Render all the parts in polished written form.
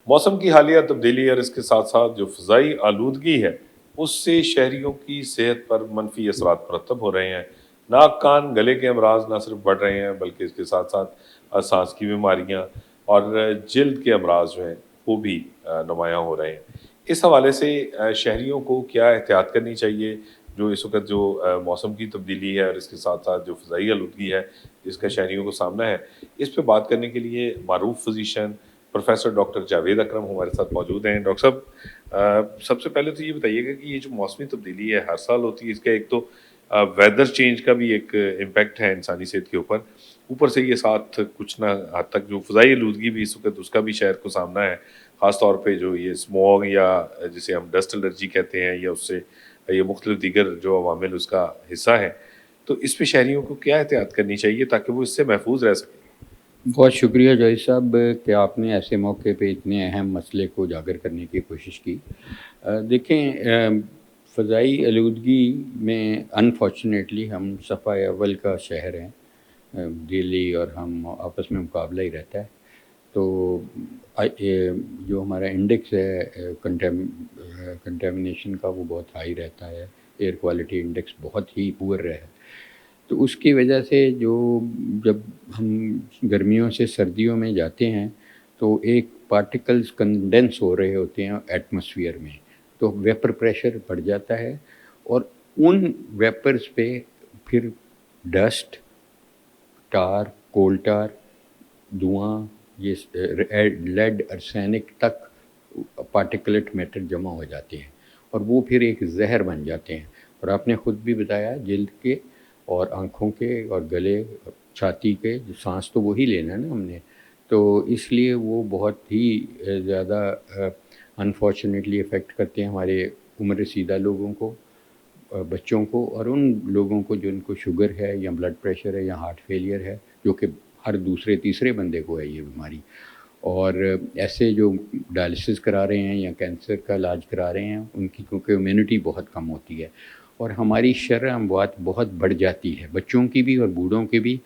मौसम की हालिया तब्दीली और इसके साथ साथ जो फ़ज़ाई आलूदगी है, उससे शहरियों की सेहत पर मनफी असरात मुरतब हो रहे हैं। नाक कान गले के अमराज न सिर्फ बढ़ रहे हैं बल्कि इसके साथ साथ सांस की बीमारियाँ और जल्द के अमराज जो हैं वो भी नुमायाँ हो रहे हैं। इस हवाले से शहरियों को क्या एहतियात करनी चाहिए जो इस वक्त जो मौसम की तब्दीली है और इसके साथ साथ जो फ़ज़ाई आलूदगी है जिसका शहरियों को सामना है, इस पे बात करने के लिए मारूफ फिजिशियन प्रोफेसर डॉक्टर जावेद अकरम हमारे साथ मौजूद हैं। डॉक्टर साहब, सबसे पहले तो ये बताइएगा कि ये जो मौसमी तब्दीली है हर साल होती है, इसका एक तो वेदर चेंज का भी एक इम्पैक्ट है इंसानी सेहत के ऊपर, ऊपर से ये साथ कुछ ना हद तक जो फ़ज़ाई आलूदगी भी इस वक्त उसका भी शहर को सामना है, ख़ास तौर पे जो ये स्मॉग या जिसे हम डस्ट एलर्जी कहते हैं या उससे ये मुख्तलिफ दीगर जो अवामिल उसका हिस्सा है, तो इस पे शहरियों को क्या एहतियात करनी चाहिए ताकि वो इससे महफूज रह सकें? बहुत शुक्रिया जॉय साहब कि आपने ऐसे मौके पे इतने अहम मसले को उजागर करने की कोशिश की। देखें, फ़ज़ाई आलूदगी में अनफॉर्चुनेटली हम सफ़ा अव्वल का शहर हैं। दिल्ली और हम आपस में मुकाबला ही रहता है। तो जो हमारा इंडेक्स है कंटेमिनेशन का वो बहुत हाई रहता है। एयर क्वालिटी इंडेक्स बहुत ही पुअर है। तो उसकी वजह से जब हम गर्मियों से सर्दियों में जाते हैं तो एक पार्टिकल्स कंडेंस हो रहे होते हैं एटमॉस्फेयर में, तो वेपर प्रेशर बढ़ जाता है और उन वेपर्स पे फिर डस्ट, टार, कोल टार, धुआं, ये लेड, आर्सेनिक तक पार्टिकुलेट मैटर जमा हो जाते हैं और वो फिर एक जहर बन जाते हैं। और आपने ख़ुद भी बताया जल्द के और आँखों के और गले, छाती के, जो सांस तो वही लेना है ना हमने, तो इसलिए वो बहुत ही ज़्यादा अनफॉर्चुनेटली अफेक्ट करते हैं हमारे उम्र रसीदा लोगों को, बच्चों को और उन लोगों को जिनको शुगर है या ब्लड प्रेशर है या हार्ट फेलियर है, जो कि हर दूसरे तीसरे बंदे को है ये बीमारी। और ऐसे जो डायलिसिस करा रहे हैं या कैंसर का इलाज करा रहे हैं, उनकी क्योंकि इम्यूनिटी बहुत कम होती है और हमारी शरह अमवात बहुत बढ़ जाती है, बच्चों की भी और बूढ़ों की भी,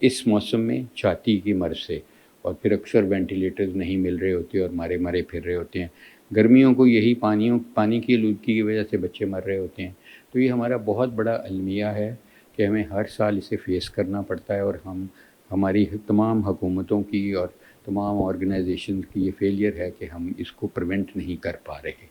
इस मौसम में छाती की मर्ज़ से। और फिर अक्सर वेंटिलेटर्स नहीं मिल रहे होते और मारे मारे फिर रहे होते हैं। गर्मियों को यही पानी की आलूदगी की वजह से बच्चे मर रहे होते हैं। तो ये हमारा बहुत बड़ा अलमिया है कि हमें हर साल इसे फ़ेस करना पड़ता है और हमारी तमाम हुकूमतों की और तमाम ऑर्गेनाइजेशन की ये फेलियर है कि हम इसको प्रिवेंट नहीं कर पा रहे।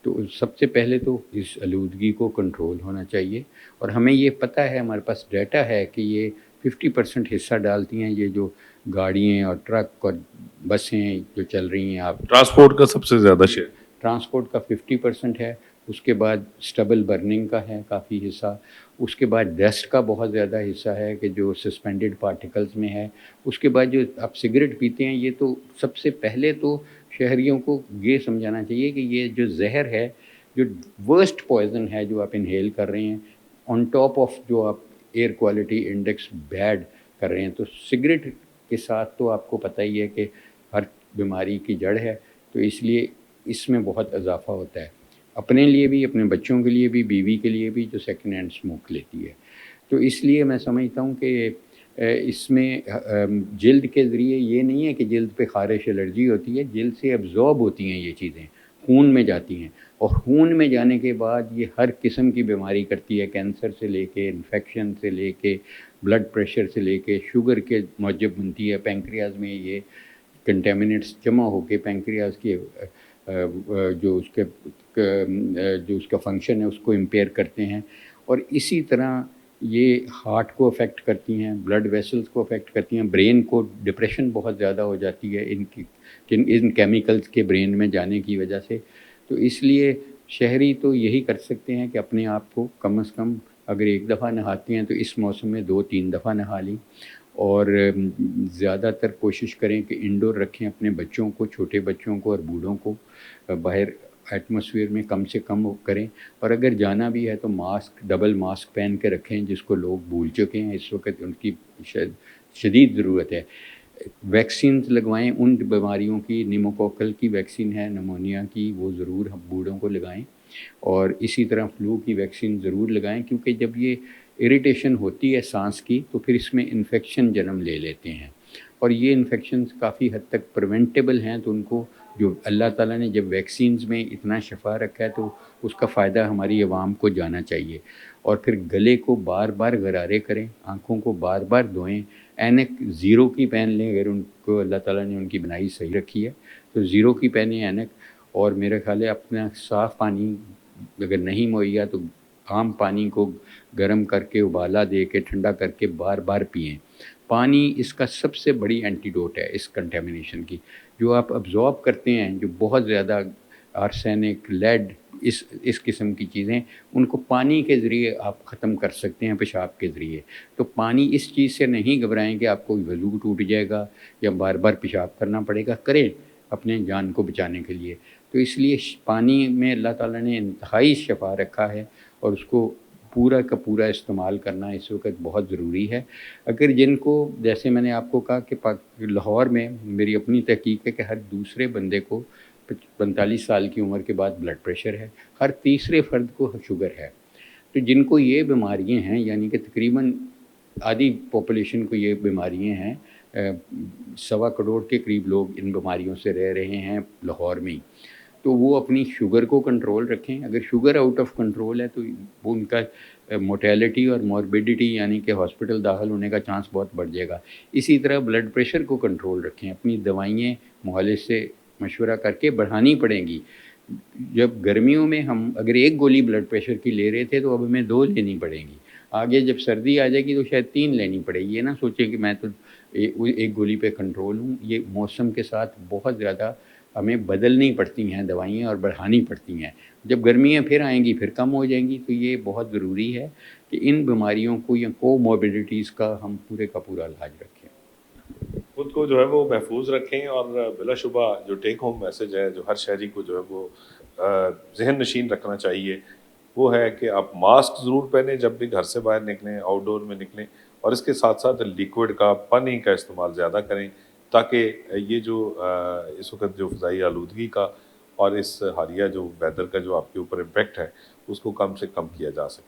तो सबसे पहले तो इस आलूदगी को कंट्रोल होना चाहिए और हमें ये पता है, हमारे पास डाटा है कि ये 50% हिस्सा डालती हैं ये जो गाड़ियाँ और ट्रक और बसें जो चल रही हैं। आप ट्रांसपोर्ट का सबसे ज़्यादा शेयर। ट्रांसपोर्ट का 50% है, उसके बाद स्टबल बर्निंग का है काफ़ी हिस्सा, उसके बाद डस्ट का बहुत ज़्यादा हिस्सा है कि जो सस्पेंडेड पार्टिकल्स में है, उसके बाद जो आप सिगरेट पीते हैं, ये तो सबसे पहले तो शहरियों को ये समझाना चाहिए कि ये जो ज़हर है, जो वर्स्ट पॉइज़न है जो आप इन्हेल कर रहे हैं, ऑन टॉप ऑफ जो आप एयर क्वालिटी इंडेक्स बैड कर रहे हैं, तो सिगरेट के साथ तो आपको पता ही है कि हर बीमारी की जड़ है, तो इसलिए इसमें बहुत इजाफ़ा होता है। अपने लिए भी, अपने बच्चों के लिए भी, बीवी के लिए भी जो सेकंड हैंड स्मोक लेती है। तो इसलिए मैं समझता हूँ कि इसमें जल्द के ज़रिए ये नहीं है कि जल्द पे ख़ारिश एलर्जी होती है, जल्द से अब्ज़ॉर्ब होती हैं ये चीज़ें, खून में जाती हैं और खून में जाने के बाद ये हर किस्म की बीमारी करती है, कैंसर से लेके, इन्फेक्शन से लेके, ब्लड प्रेशर से लेके, शुगर के मौजब बनती है, पैंक्रियाज़ में ये कंटेमिनेंट्स जमा होके पैंक्रियाज़ की जो उसका फंक्शन है उसको इम्पेयर करते हैं और इसी तरह ये हार्ट को अफेक्ट करती हैं, ब्लड वेसल्स को अफेक्ट करती हैं, ब्रेन को डिप्रेशन बहुत ज़्यादा हो जाती है इन केमिकल्स के ब्रेन में जाने की वजह से। तो इसलिए शहरी तो यही कर सकते हैं कि अपने आप को कम से कम अगर एक दफ़ा नहाते हैं तो इस मौसम में 2-3 दफ़ा नहा लें और ज़्यादातर कोशिश करें कि इंडोर रखें अपने बच्चों को, छोटे बच्चों को और बूढ़ों को बाहर एटमॉस्फेयर में कम से कम करें और अगर जाना भी है तो मास्क, डबल मास्क पहन के रखें, जिसको लोग भूल चुके हैं इस वक्त, उनकी शायद शदीद ज़रूरत है। वैक्सीन्स लगवाएं उन बीमारियों की, निमोकोकल की वैक्सीन है, निमोनिया की, वो ज़रूर हम बूढ़ों को लगाएं और इसी तरह फ्लू की वैक्सीन ज़रूर लगाएं क्योंकि जब ये इरिटेशन होती है सांस की तो फिर इसमें इन्फेक्शन जन्म ले लेते हैं और ये इन्फेक्शंस काफ़ी हद तक प्रिवेंटेबल हैं, तो उनको جو اللہ تعالیٰ نے جب ویکسینز میں اتنا شفا رکھا ہے تو اس کا فائدہ ہماری عوام کو جانا چاہیے. اور پھر گلے کو بار بار غرارے کریں، آنکھوں کو بار بار دھوئیں، اینک زیرو کی پہن لیں اگر ان کو اللہ تعالیٰ نے ان کی بنائی صحیح رکھی ہے تو زیرو کی پہنیں اینک. اور میرے خیال ہے اپنا صاف پانی اگر نہیں مہیا تو عام پانی کو گرم کر کے ابالا دے کے ٹھنڈا کر کے بار بار پئیں. پانی اس کا سب سے بڑی اینٹیڈوٹ ہے اس کنٹامینیشن کی. جو آپ ابزارب کرتے ہیں، جو بہت زیادہ آرسینک، لیڈ، اس قسم کی چیزیں، ان کو پانی کے ذریعے آپ ختم کر سکتے ہیں، پیشاب کے ذریعے. تو پانی اس چیز سے نہیں گھبرائیں کہ آپ کو وضو ٹوٹ جائے گا یا بار بار پیشاب کرنا پڑے گا. کریں اپنے جان کو بچانے کے لیے. تو اس لیے پانی میں اللہ تعالیٰ نے انتہائی شفا رکھا ہے اور اس کو پورا کا پورا استعمال کرنا اس وقت بہت ضروری ہے. اگر جن کو، جیسے میں نے آپ کو کہا کہ لاہور میں میری اپنی تحقیق ہے کہ ہر دوسرے بندے کو 45 سال کی عمر کے بعد بلڈ پریشر ہے، ہر تیسرے فرد کو شوگر ہے. تو جن کو یہ بیماریاں ہیں، یعنی کہ تقریباً آدھی پاپولیشن کو یہ بیماریاں ہیں، 1.25 کروڑ کے قریب لوگ ان بیماریوں سے رہ رہے ہیں لاہور میں ہی. تو وہ اپنی شوگر کو کنٹرول رکھیں. اگر شوگر آؤٹ آف کنٹرول ہے تو وہ ان کا موٹیلٹی اور موربیڈیٹی یعنی کہ ہاسپٹل داخل ہونے کا چانس بہت بڑھ جائے گا. اسی طرح بلڈ پریشر کو کنٹرول رکھیں. اپنی دوائیں معالج سے مشورہ کر کے بڑھانی پڑیں گی. جب گرمیوں میں ہم اگر 1 گولی بلڈ پریشر کی لے رہے تھے تو اب ہمیں 2 لینی پڑیں گی. آگے جب سردی آ جائے گی تو شاید 3 لینی پڑے گی. یہ نہ سوچیں کہ میں تو 1 گولی پہ کنٹرول ہوں. یہ موسم کے ساتھ بہت زیادہ ہمیں بدلنی پڑتی ہیں دوائیں اور بڑھانی پڑتی ہیں. جب گرمیاں پھر آئیں گی پھر کم ہو جائیں گی. تو یہ بہت ضروری ہے کہ ان بیماریوں کو یا کوموربیڈیٹیز کا ہم پورے کا پورا علاج رکھیں. خود کو جو ہے وہ محفوظ رکھیں. اور بلا شبہ جو ٹیک ہوم میسج ہے جو ہر شہری کو جو ہے وہ ذہن نشین رکھنا چاہیے وہ ہے کہ آپ ماسک ضرور پہنیں جب بھی گھر سے باہر نکلیں، آؤٹ ڈور میں نکلیں، اور اس کے ساتھ ساتھ لیکوڈ کا، پانی کا استعمال زیادہ کریں تاکہ یہ جو اس وقت جو فضائی آلودگی کا اور اس حالیہ جو ویدر کا جو آپ کے اوپر امپیکٹ ہے اس کو کم سے کم کیا جا سکے.